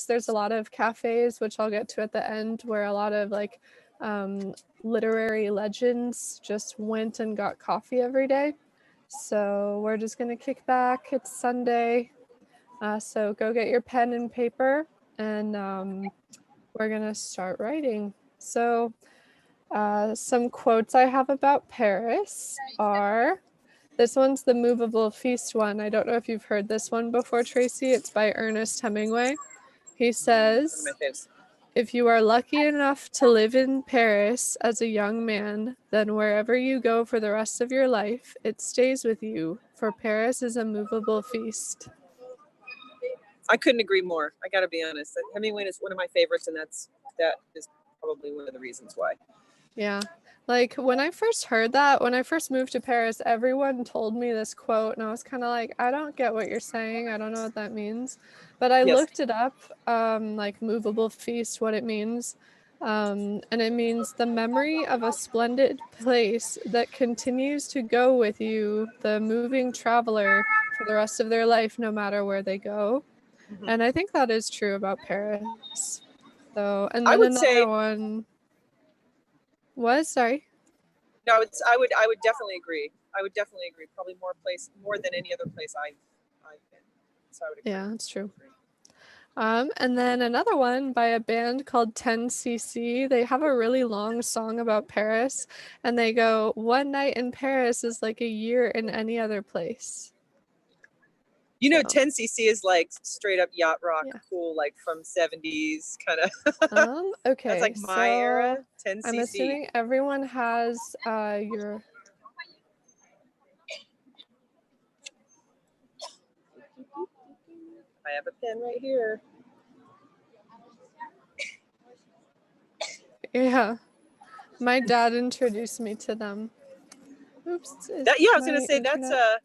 there's a lot of cafes, which I'll get to at the end, where a lot of like literary legends just went and got coffee every day. So we're just gonna kick back. It's Sunday, so go get your pen and paper, and we're gonna start writing. So some quotes I have about Paris are, this one's the movable feast one. I don't know if you've heard this one before, Tracy. It's by Ernest Hemingway. He says, if you are lucky enough to live in Paris as a young man, then wherever you go for the rest of your life, it stays with you, for Paris is a movable feast. I couldn't agree more. I got to be honest. Hemingway is one of my favorites, and that is probably one of the reasons why. Yeah. Like when I first heard that, when I first moved to Paris, everyone told me this quote and I was kind of like, I don't get what you're saying. I don't know what that means. But I looked it up, like movable feast, what it means. And it means the memory of a splendid place that continues to go with you, the moving traveler, for the rest of their life, no matter where they go. Mm-hmm. And I think that is true about Paris. So, and then another one. What? Sorry. No, I would definitely agree. I would definitely agree. Probably more than any other place I've been. So I would agree. Yeah, that's true. And then another one by a band called 10cc. They have a really long song about Paris, and they go, "One night in Paris is like a year in any other place." You know, 10cc is like straight up yacht rock, cool, like from 70s kind of. Okay. That's like my era. 10cc. I'm assuming everyone has your. I have a pen right here. Yeah. My dad introduced me to them. Oops. I was going to say internet? That's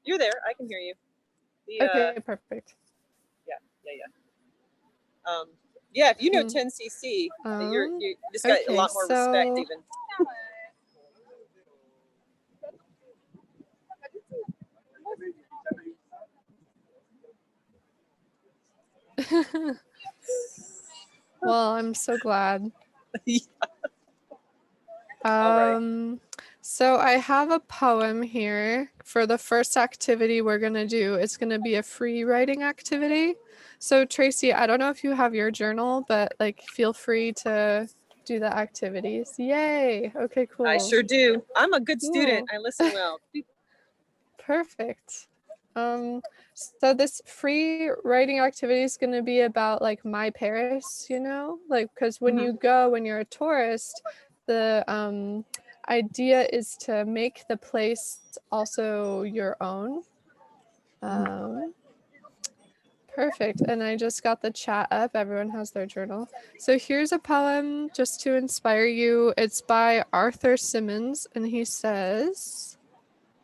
you're there. I can hear you. Okay, perfect. Yeah, if you know 10cc, you just got a lot more respect even. Well, I'm so glad. So I have a poem here for the first activity we're going to do. It's going to be a free writing activity. So Tracy, I don't know if you have your journal, but like feel free to do the activities. Yay. Okay, cool. I sure do. I'm a good student. I listen well. Perfect. So this free writing activity is going to be about like my Paris, you know, like because when you go, when you're a tourist, the idea is to make the place also your own. Perfect. And I just got the chat up. Everyone has their journal. So here's a poem just to inspire you. It's by Arthur Symonds, and he says,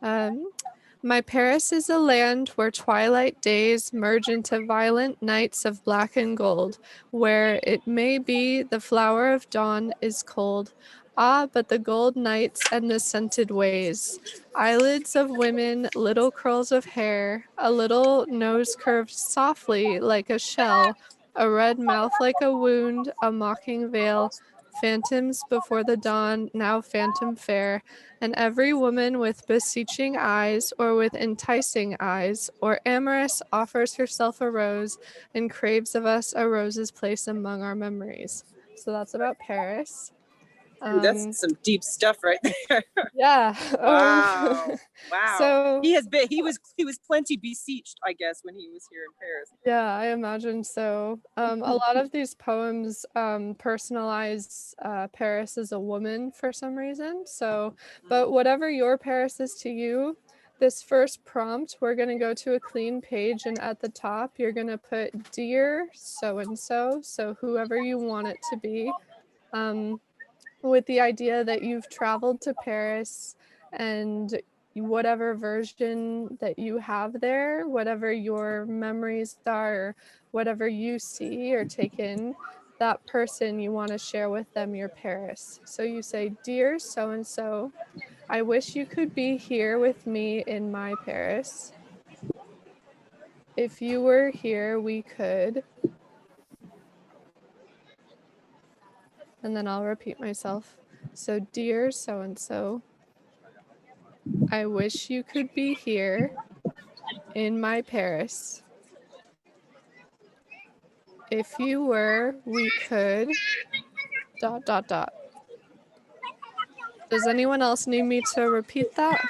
my Paris is a land where twilight days merge into violent nights of black and gold, where it may be the flower of dawn is cold. Ah, but the gold nights and the scented ways, eyelids of women, little curls of hair, a little nose curved softly like a shell, a red mouth like a wound, a mocking veil, phantoms before the dawn, now phantom fair, and every woman with beseeching eyes or with enticing eyes or amorous offers herself a rose and craves of us a rose's place among our memories. So that's about Paris. That's some deep stuff right there. Yeah. Wow. So he was plenty beseeched, I guess, when he was here in Paris. Yeah, I imagine so. A lot of these poems personalize Paris as a woman for some reason. So, but whatever your Paris is to you, this first prompt, we're going to go to a clean page, and at the top, you're going to put dear so-and-so, so whoever you want it to be. With the idea that you've traveled to Paris and whatever version that you have there, whatever your memories are, or whatever you see or take in, that person you want to share with them your Paris. So you say, dear so-and-so, I wish you could be here with me in my Paris. If you were here, we could. and then I'll repeat myself. So, dear so and so, I wish you could be here in my Paris. If you were, we could ... Does anyone else need me to repeat that?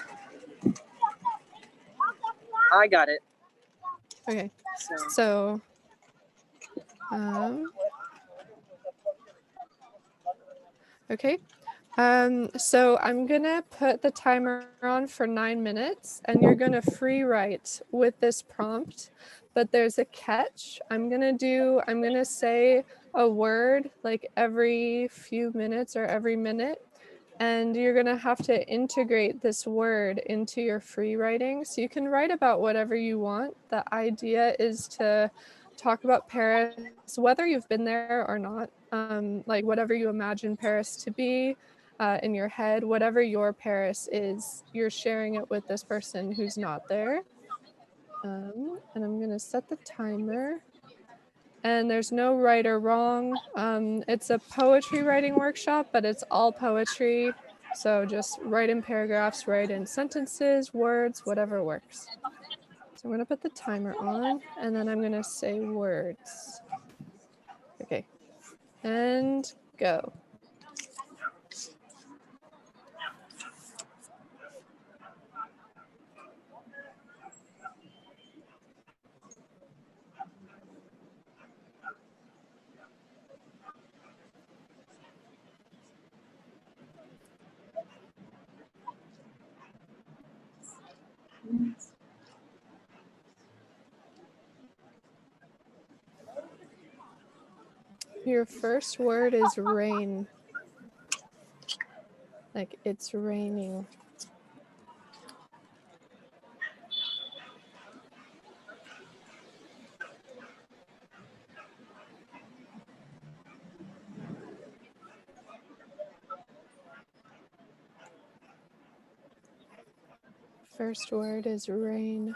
I got it. Okay. So So, okay. So I'm gonna put the timer on for 9 minutes, and you're gonna free write with this prompt, but there's a catch. I'm gonna say a word like every few minutes or every minute, and you're gonna have to integrate this word into your free writing. So you can write about whatever you want. The idea is to talk about Paris, whether you've been there or not, like whatever you imagine Paris to be in your head, whatever your Paris is, you're sharing it with this person who's not there. And I'm gonna set the timer. And there's no right or wrong. It's a poetry writing workshop, but it's all poetry. So just write in paragraphs, write in sentences, words, whatever works. So I'm gonna put the timer on, and then I'm gonna say words. Okay, and go. Your first word is rain. Like it's raining. First word is rain.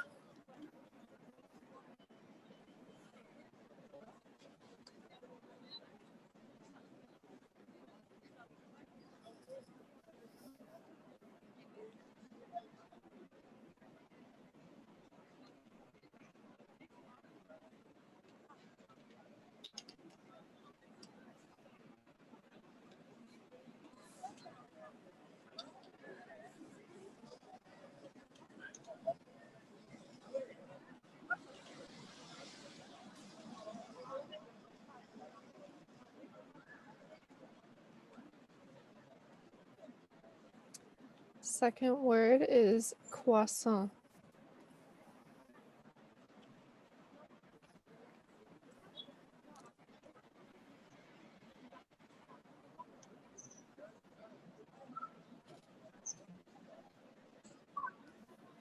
Second word is croissant.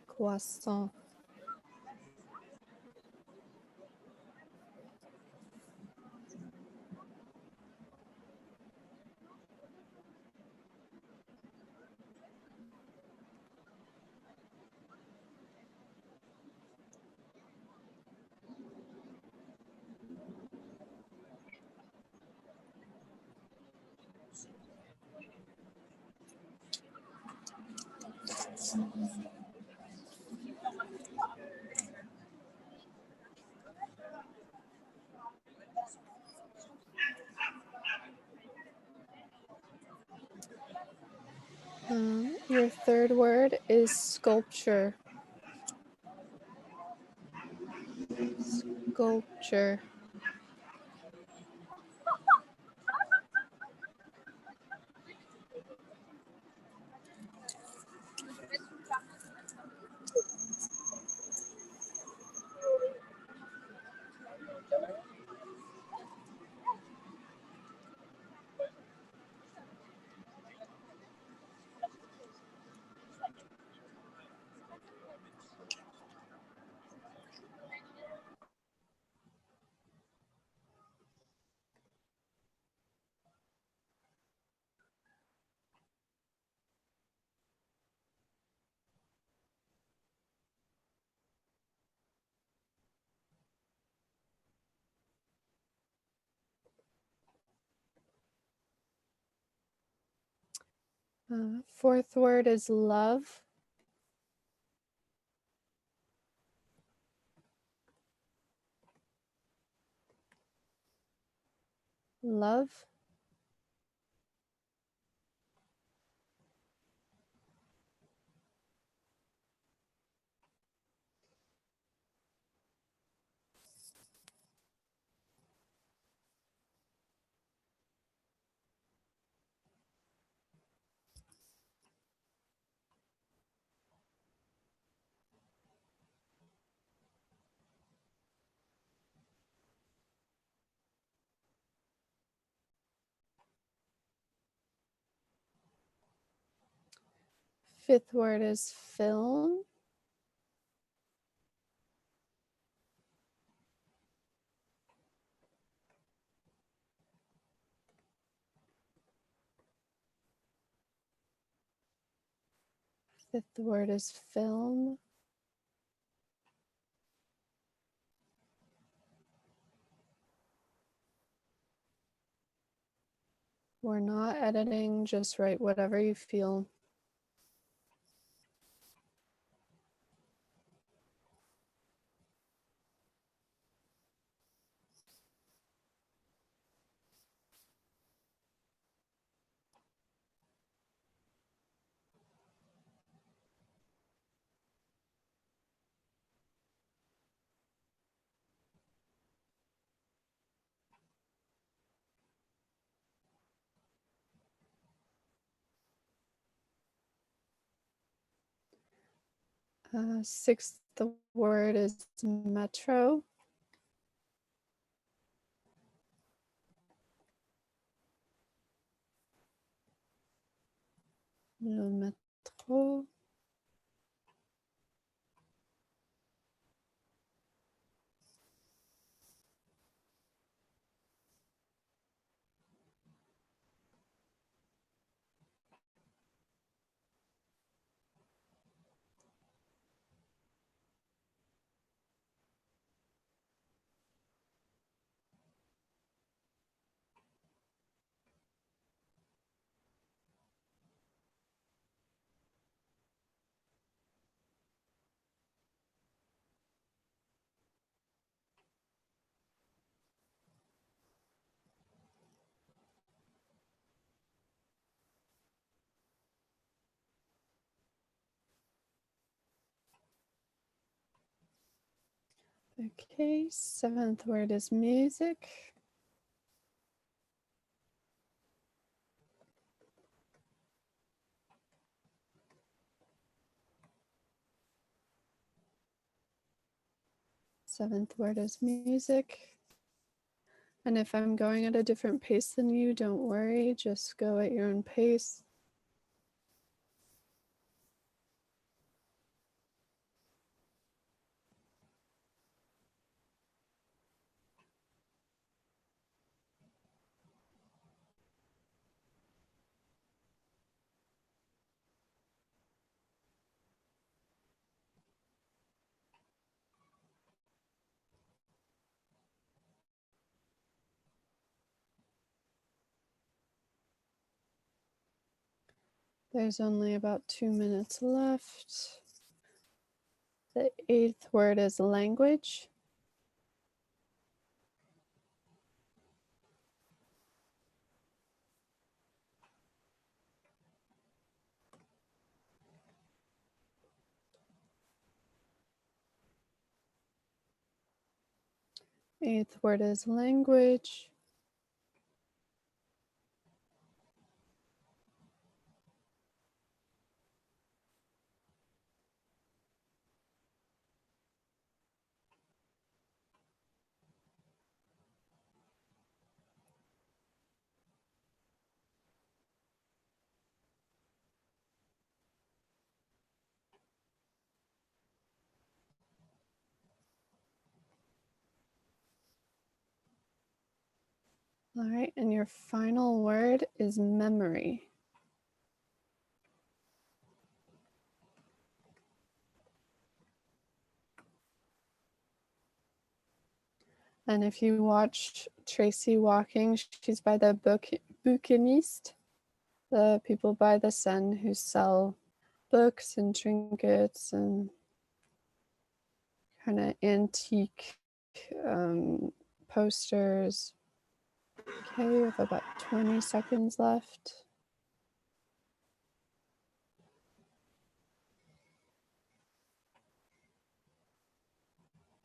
Croissant. Your third word is sculpture. Sculpture. Fourth word is love. Love. Fifth word is film. Fifth word is film. We're not editing, just write whatever you feel. Sixth word is metro. Le métro. Okay, seventh word is music. Seventh word is music. And if I'm going at a different pace than you, don't worry, just go at your own pace. There's only about 2 minutes left. The eighth word is language. Eighth word is language. All right, and your final word is memory. And if you watch Tracy walking, she's by the bouquiniste. the people by the Seine who sell books and trinkets and kind of antique posters. Okay, we have about 20 seconds left.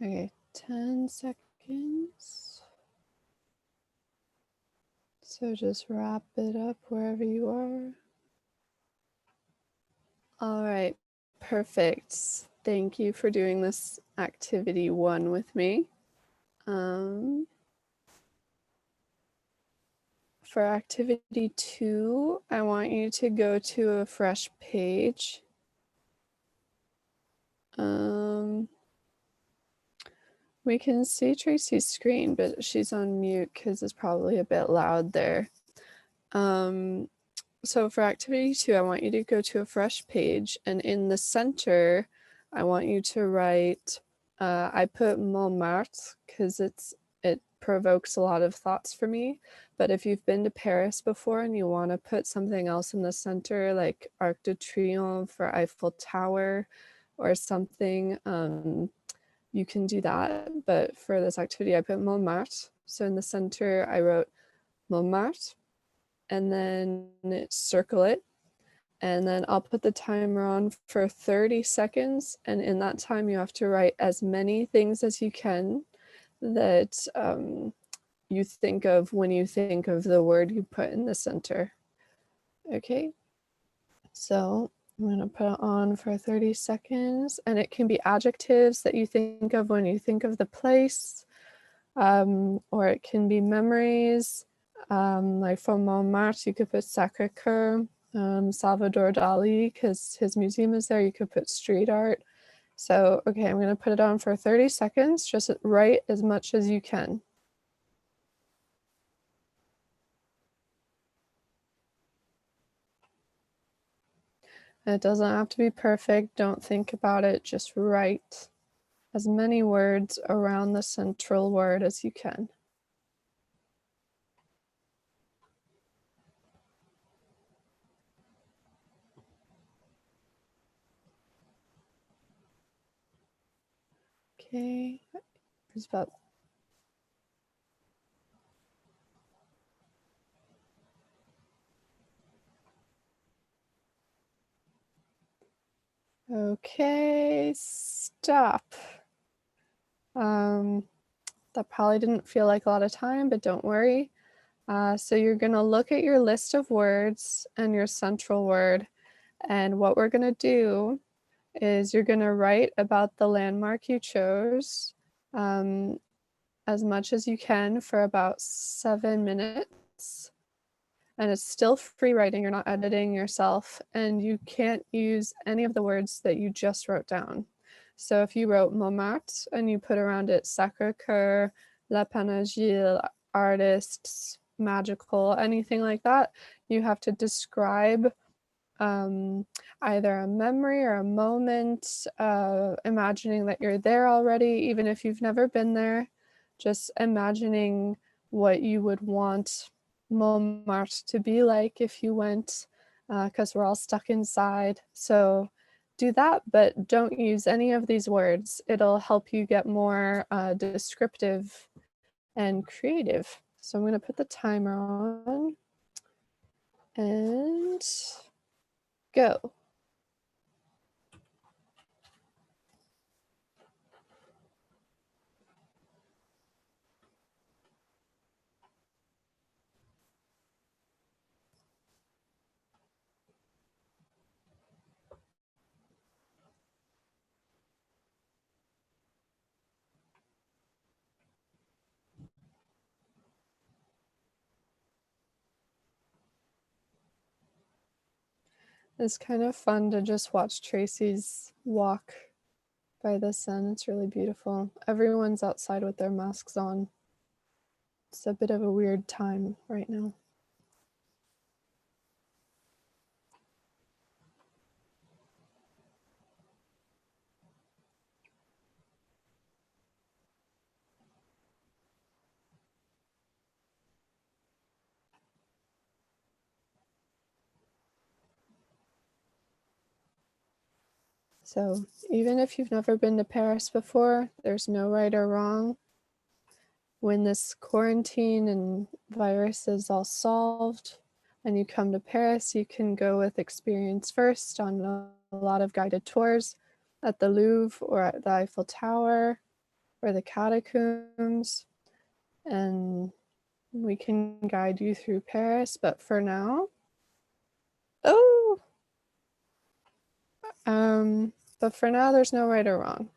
Okay, 10 seconds. So just wrap it up wherever you are. All right, perfect. Thank you for doing this activity 1 with me. For activity 2, I want you to go to a fresh page. We can see Tracy's screen, but she's on mute because it's probably a bit loud there. So for activity 2, I want you to go to a fresh page, and in the center, I want you to write, I put Montmartre because it provokes a lot of thoughts for me. But if you've been to Paris before and you want to put something else in the center, like Arc de Triomphe or Eiffel Tower or something, you can do that. But for this activity, I put Montmartre. So in the center, I wrote Montmartre, and then circle it. And then I'll put the timer on for 30 seconds. And in that time, you have to write as many things as you can that you think of when you think of the word you put in the center. Okay, so I'm going to put it on for 30 seconds. And it can be adjectives that you think of when you think of the place, or it can be memories. Like from Montmartre, you could put Sacré-Cœur. Salvador Dali, because his museum is there, you could put street art. So, okay, I'm going to put it on for 30 seconds. Just write as much as you can. And it doesn't have to be perfect. Don't think about it. Just write as many words around the central word as you can. Okay, there's about okay, stop. That probably didn't feel like a lot of time, but don't worry. So you're going to look at your list of words and your central word. And what we're going to do is you're going to write about the landmark you chose as much as you can for about 7 minutes. And it's still free writing. You're not editing yourself. And you can't use any of the words that you just wrote down. So if you wrote Montmartre and you put around it Sacré-Cœur, La Panagile, artists, magical, anything like that, you have to describe either a memory or a moment, imagining that you're there already, even if you've never been there, just imagining what you would want Montmartre to be like if you went, because we're all stuck inside. So do that, but don't use any of these words. It'll help you get more descriptive and creative. So I'm going to put the timer on and go. It's kind of fun to just watch Tracy's walk by the sun. It's really beautiful. Everyone's outside with their masks on. It's a bit of a weird time right now. So even if you've never been to Paris before, there's no right or wrong. When this quarantine and virus is all solved and you come to Paris, you can go with experience first on a lot of guided tours at the Louvre or at the Eiffel Tower or the catacombs, and we can guide you through Paris. But for now, oh, but for now, there's no right or wrong.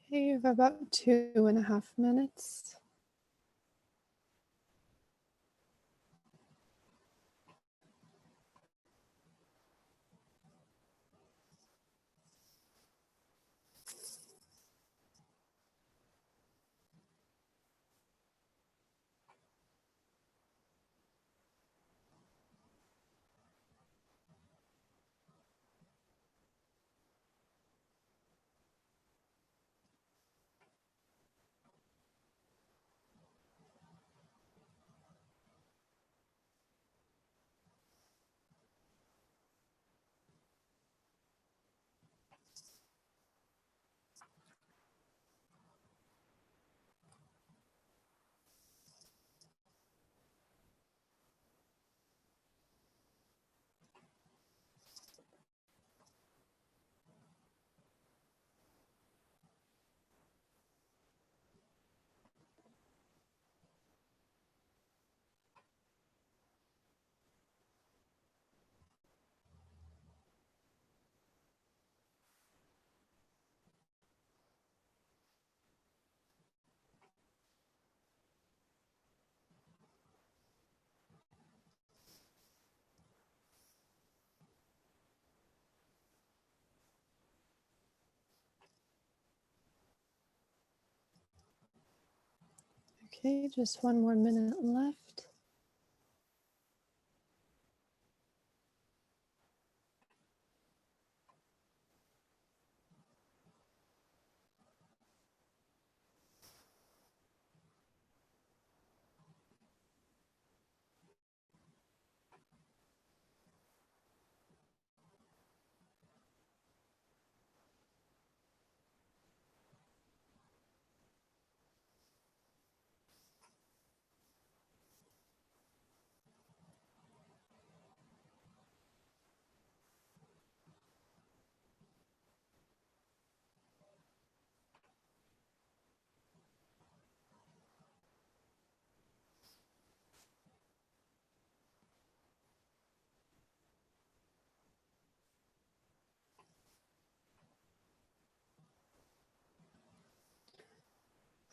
Okay, you have about 2.5 minutes. Okay, just one more minute left.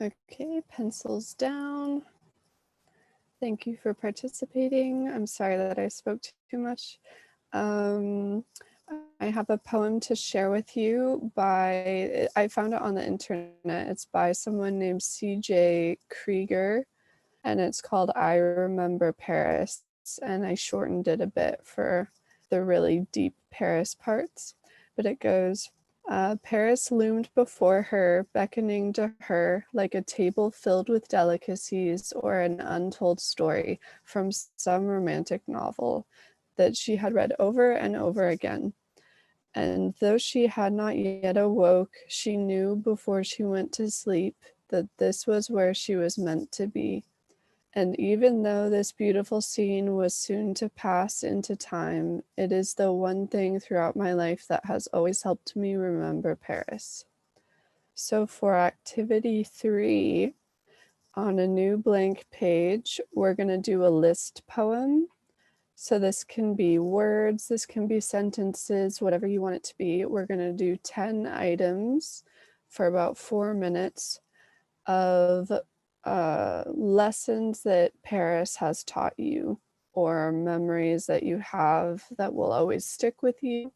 Okay, pencils down. Thank you for participating. I'm sorry that I spoke too much. I have a poem to share with you I found it on the internet. It's by someone named C.J. Krieger, and it's called I Remember Paris. And I shortened it a bit for the really deep Paris parts. But it goes, Paris loomed before her, beckoning to her like a table filled with delicacies or an untold story from some romantic novel that she had read over and over again. And though she had not yet awoke, she knew before she went to sleep that this was where she was meant to be. And even though this beautiful scene was soon to pass into time, it is the one thing throughout my life that has always helped me remember Paris. So for activity 3, on a new blank page, we're going to do a list poem. So this can be words, this can be sentences, whatever you want it to be. We're going to do 10 items for about 4 minutes of lessons that Paris has taught you, or memories that you have that will always stick with you,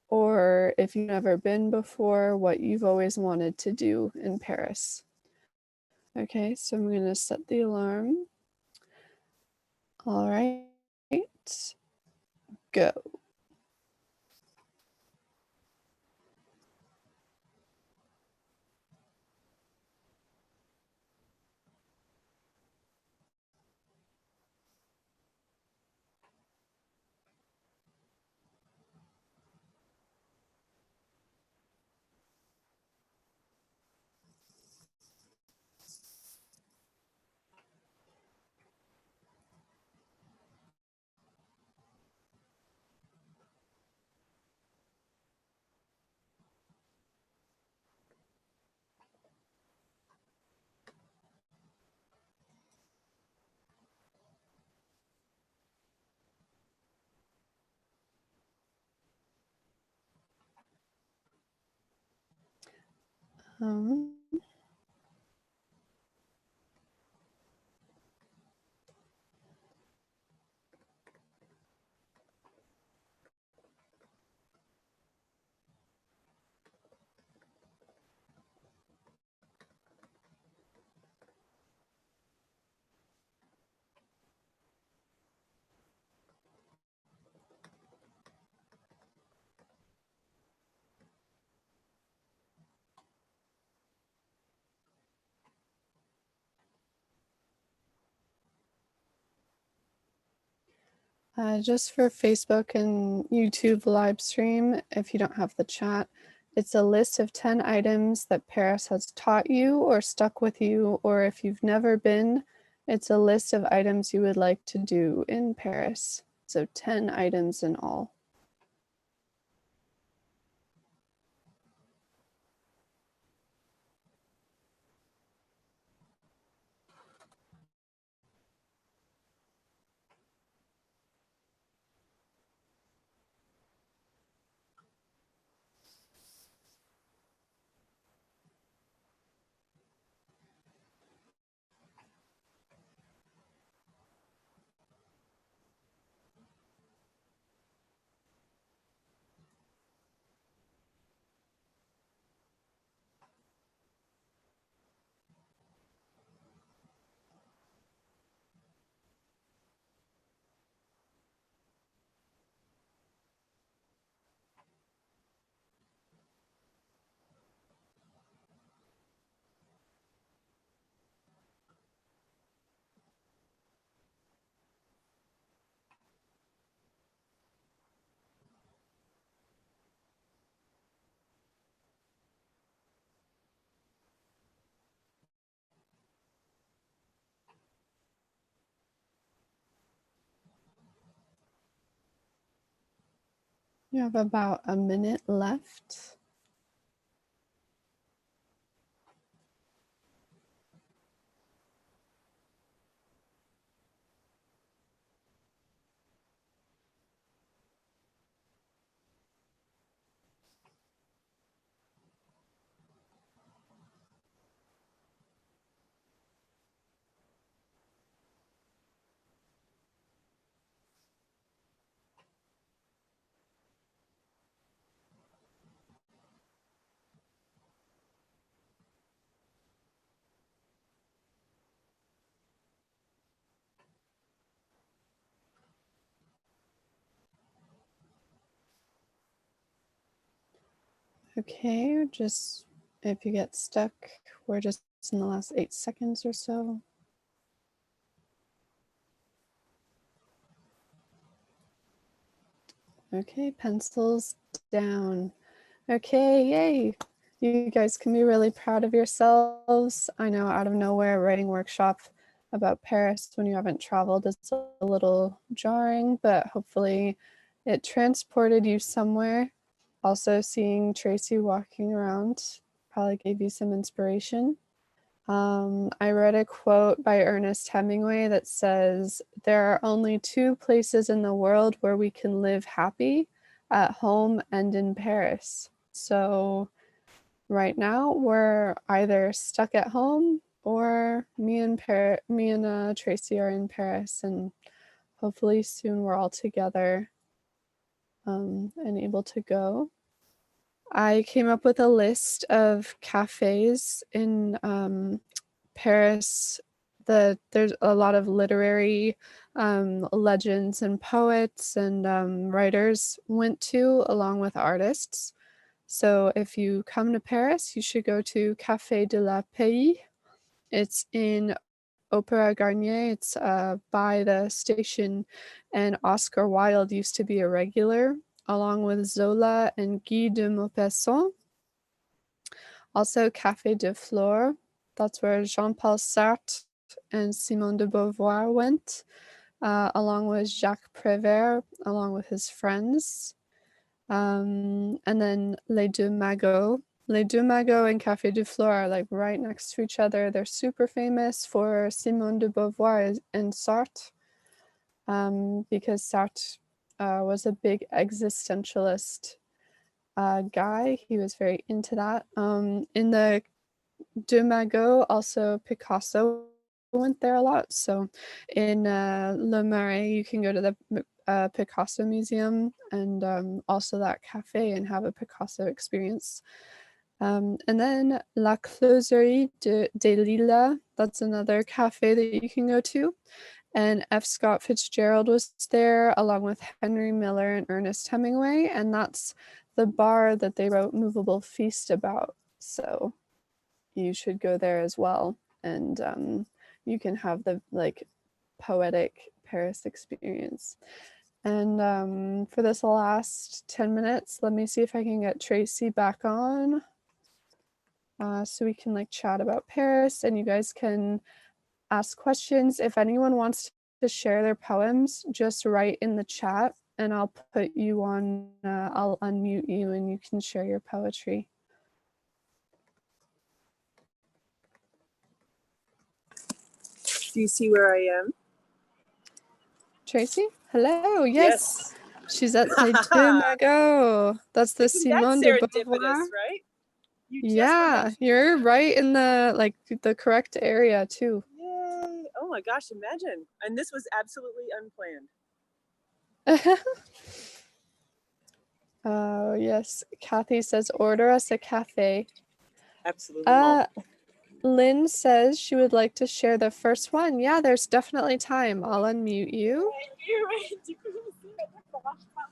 or if you've never been before, what you've always wanted to do in Paris. Okay, so I'm going to set the alarm. All right, go. Um, just for Facebook and YouTube live stream, if you don't have the chat, it's a list of 10 items that Paris has taught you or stuck with you, or if you've never been, it's a list of items you would like to do in Paris. So 10 items in all. You have about a minute left. Okay, just if you get stuck, we're just in the last 8 seconds or so. Okay, pencils down. Okay, yay. You guys can be really proud of yourselves. I know out of nowhere, writing workshop about Paris when you haven't traveled is a little jarring, but hopefully it transported you somewhere. Also, seeing Tracy walking around probably gave you some inspiration. I read a quote by Ernest Hemingway that says, "There are only 2 places in the world where we can live happy, at home and in Paris." So right now we're either stuck at home or me and Tracy are in Paris, and hopefully soon we're all together and able to go. I came up with a list of cafes in Paris. There's a lot of literary legends and poets and writers went to, along with artists. So if you come to Paris, you should go to Café de la Paix. It's in Opera Garnier. It's by the station, and Oscar Wilde used to be a regular, along with Zola and Guy de Maupassant. Also, Café de Flore. That's where Jean-Paul Sartre and Simone de Beauvoir went, along with Jacques Prévert, along with his friends. And then Les Deux Magots. Les Deux Magots and Café de Flore are like right next to each other. They're super famous for Simone de Beauvoir and Sartre, because Sartre was a big existentialist guy. He was very into that. In the Deux Magots, also Picasso went there a lot. So in Le Marais, you can go to the Picasso Museum and also that cafe and have a Picasso experience. And then La Closerie des Lilas, that's another cafe that you can go to. And F. Scott Fitzgerald was there, along with Henry Miller and Ernest Hemingway, and that's the bar that they wrote Movable Feast about. So you should go there as well, and you can have the like poetic Paris experience. And for this last 10 minutes, let me see if I can get Tracy back on, so we can like chat about Paris, and you guys can ask questions. If anyone wants to share their poems, just write in the chat and I'll put you on, I'll unmute you and you can share your poetry. Do you see where I am? Tracy? Hello, yes. She's at Les Deux Magots. That's the Simone de Beauvoir. Right? Yeah, you're right in the correct area too. Yay! Oh my gosh, imagine. And this was absolutely unplanned. Oh yes, Kathy says order us a cafe. Absolutely. Lynn says she would like to share the first one. Yeah, there's definitely time. I'll unmute you.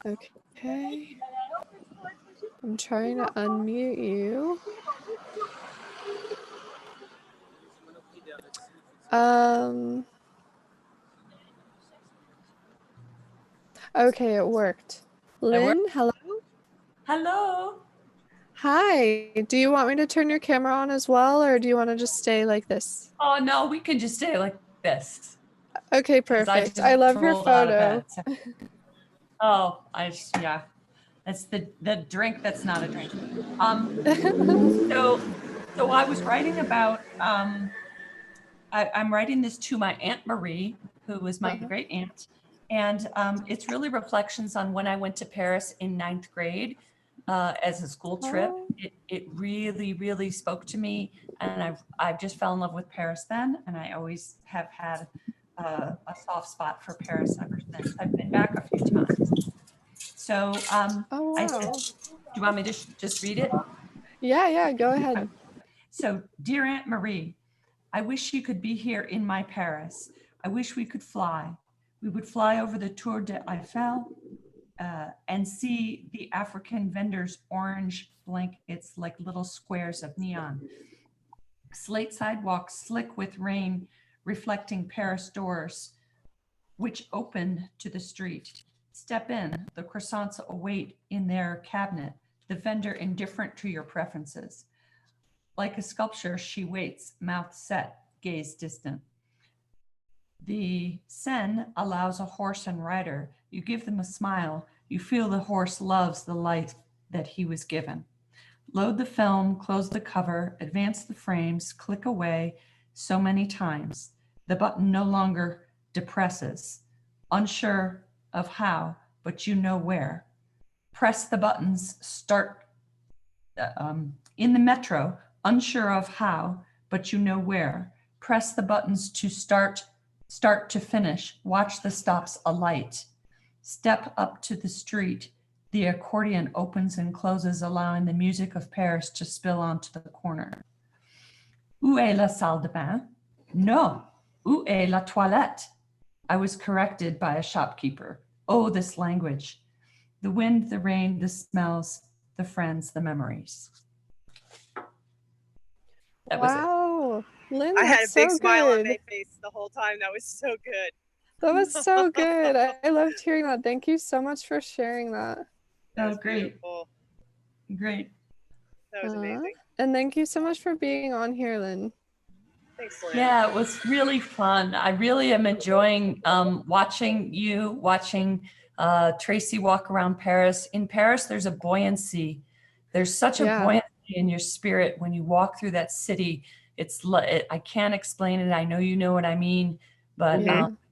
Okay. I'm trying to unmute you. Okay, it worked. Lynn, hello? Hello. Hi. Do you want me to turn your camera on as well, or do you want to just stay like this? Oh, no, we can just stay like this. Okay, perfect. I love your photo. Oh, yeah. That's the drink that's not a drink. So I was writing about, I'm writing this to my Aunt Marie, who was my great aunt. And it's really reflections on when I went to Paris in 9th grade as a school trip. It really, really spoke to me. And I've just fell in love with Paris then. And I always have had a soft spot for Paris ever since. I've been back a few times. So Oh, I wow. said, do you want me to just read it? Yeah, go ahead. So, dear Aunt Marie, I wish you could be here in my Paris. I wish we could fly. We would fly over the Tour de Eiffel and see the African vendors' orange blankets like little squares of neon. Slate sidewalks slick with rain, reflecting Paris doors, which open to the street. Step in, the croissants await in their cabinet, the vendor indifferent to your preferences. Like a sculpture, she waits, mouth set, gaze distant. The Seine allows a horse and rider. You give them a smile. You feel the horse loves the life that he was given. Load the film, close the cover, advance the frames, click away so many times. The button no longer depresses. Unsure of how, but you know where. Press the buttons, start in the metro, unsure of how, but you know where. Press the buttons to start to finish. Watch the stops alight. Step up to the street. The accordion opens and closes, allowing the music of Paris to spill onto the corner. Où est la salle de bain? No. Où est la toilette? I was corrected by a shopkeeper. Oh, this language. The wind, the rain, the smells, the friends, the memories. That was it. Wow. Lynn, I had a that's big so smile on good. my face the whole time. That was so good. That was so good. I loved hearing that. Thank you so much for sharing that. That Oh, was great. beautiful. Great. That was amazing. And thank you so much for being on here, Lynn. Thanks, Lynn. Yeah, it was really fun. I really am enjoying watching Tracy walk around Paris. In Paris, there's a buoyancy. There's such a buoyancy in your spirit when you walk through that city. I can't explain it. I know you know what I mean, but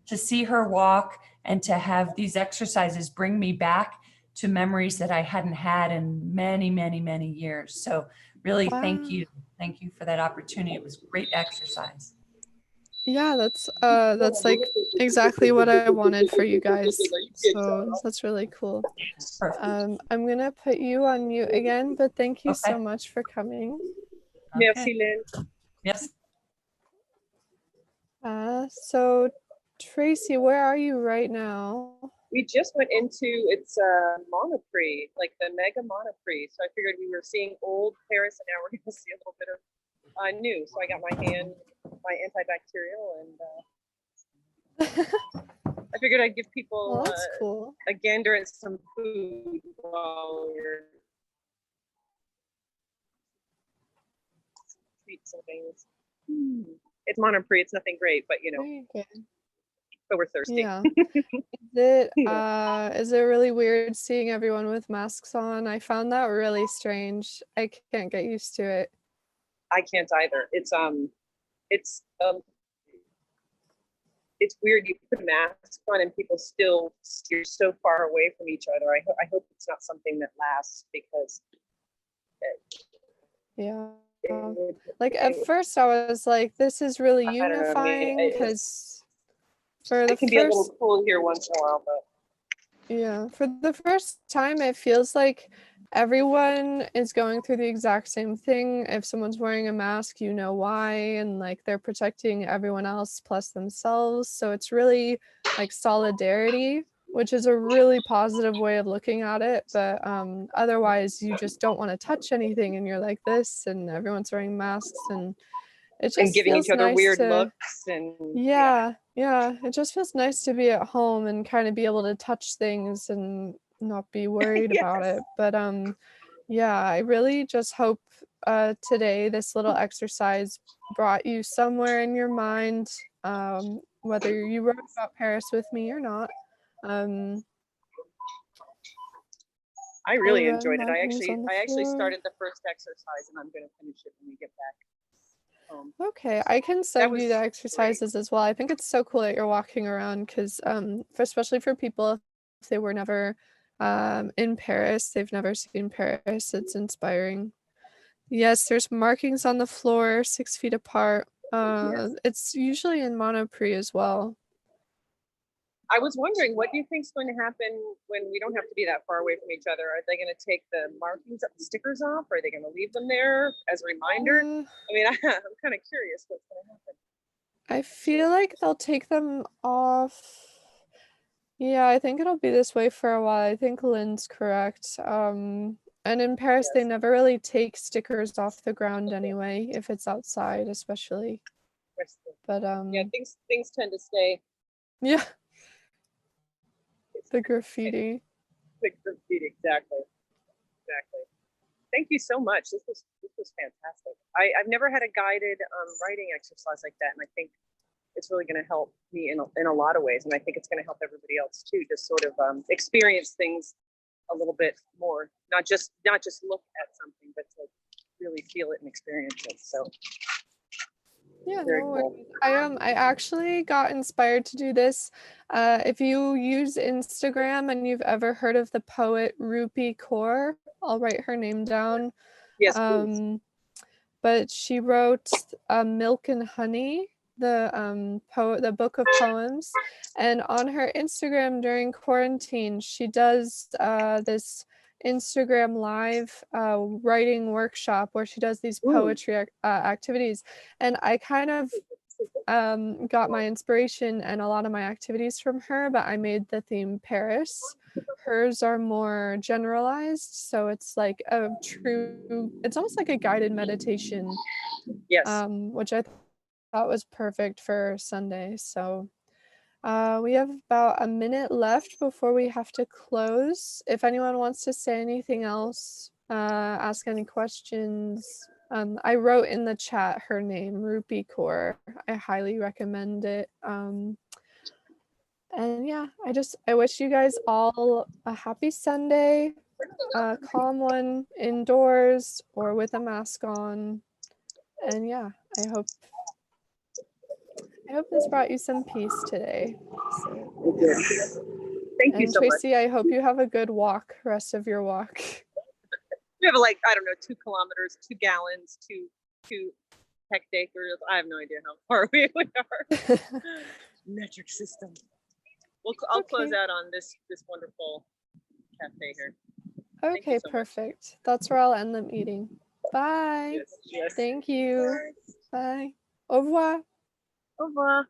to see her walk and to have these exercises bring me back to memories that I hadn't had in many, many, many years. So really, thank you. Thank you for that opportunity. It was great exercise. Yeah, that's like exactly what I wanted for you guys. So that's really cool. I'm gonna put you on mute again, but thank you so much for coming. Merci, Lynn. Yes. So Tracy, where are you right now? We just went into its Monoprix, like the mega Monoprix. So I figured we were seeing old Paris, and now we're going to see a little bit of new. So I got my antibacterial, and I figured I'd give people cool. a gander at some food while we're treats and things. It's Monoprix. It's nothing great, but you know. But we're thirsty. Yeah. Is it really weird seeing everyone with masks on? I found that really strange. I can't get used to it. I can't either. It's weird. You put a mask on and people still steer so far away from each other. I hope it's not something that lasts, because like at first I was like, this is really unifying, because it can be a little cool here once in a while, but yeah, for the first time it feels like everyone is going through the exact same thing. If someone's wearing a mask, you know why, and like they're protecting everyone else plus themselves. So it's really like solidarity, which is a really positive way of looking at it. But otherwise you just don't want to touch anything, and you're like this, and everyone's wearing masks, and it just giving feels each other nice weird looks, and yeah, it just feels nice to be at home and kind of be able to touch things and not be worried about it. But yeah, I really just hope today this little exercise brought you somewhere in your mind, whether you wrote about Paris with me or not. I really Around enjoyed it. I markings on the actually floor. started the first exercise, and I'm going to finish it when we get back home. Okay, I can send you was the great. exercises as well. I think it's so cool that you're walking around because, especially for people if they were never in Paris, they've never seen Paris. It's inspiring. Yes, there's markings on the floor, 6 feet apart. Yes. It's usually in Monoprix as well. I was wondering, what do you think is going to happen when we don't have to be that far away from each other? Are they going to take the markings up, the stickers off? Or are they going to leave them there as a reminder? I mean, I'm kind of curious what's going to happen. I feel like they'll take them off. Yeah, I think it'll be this way for a while. I think Lynn's correct. And in Paris, they Yes. never really take stickers off the ground anyway, if it's outside, especially. But Yeah, things tend to stay. yeah, the graffiti. Exactly. Thank you so much. This was fantastic. I've never had a guided writing exercise like that, and I think it's really going to help me in a lot of ways, and I think it's going to help everybody else too. Just sort of experience things a little bit more, not just look at something, but to really feel it and experience it. So Yeah, very no cool. worries. I actually got inspired to do this. If you use Instagram and you've ever heard of the poet Rupi Kaur, I'll write her name down. Yes, please. But she wrote Milk and Honey, the book of poems, and on her Instagram during quarantine, she does this Instagram live writing workshop where she does these poetry activities, and I kind of got my inspiration and a lot of my activities from her, but I made the theme Paris. Hers are more generalized, so it's like it's almost like a guided meditation. Yes. Which I thought was perfect for Sunday. So we have about a minute left before we have to close. If anyone wants to say anything else, ask any questions. I wrote in the chat her name, Rupi Kaur. I highly recommend it. And yeah, I wish you guys all a happy Sunday, a calm one indoors or with a mask on. And yeah, I hope this brought you some peace today. Thank you And so much. Tracy, I hope you have a good walk, rest of your walk. We have like, I don't know, 2 kilometers, 2 gallons, two hectares. I have no idea how far away we are. Metric system. I'll close out on this wonderful cafe here. Okay, so perfect. That's where I'll end the meeting. Bye. Yes. Thank you. Bye. Au revoir. Au revoir.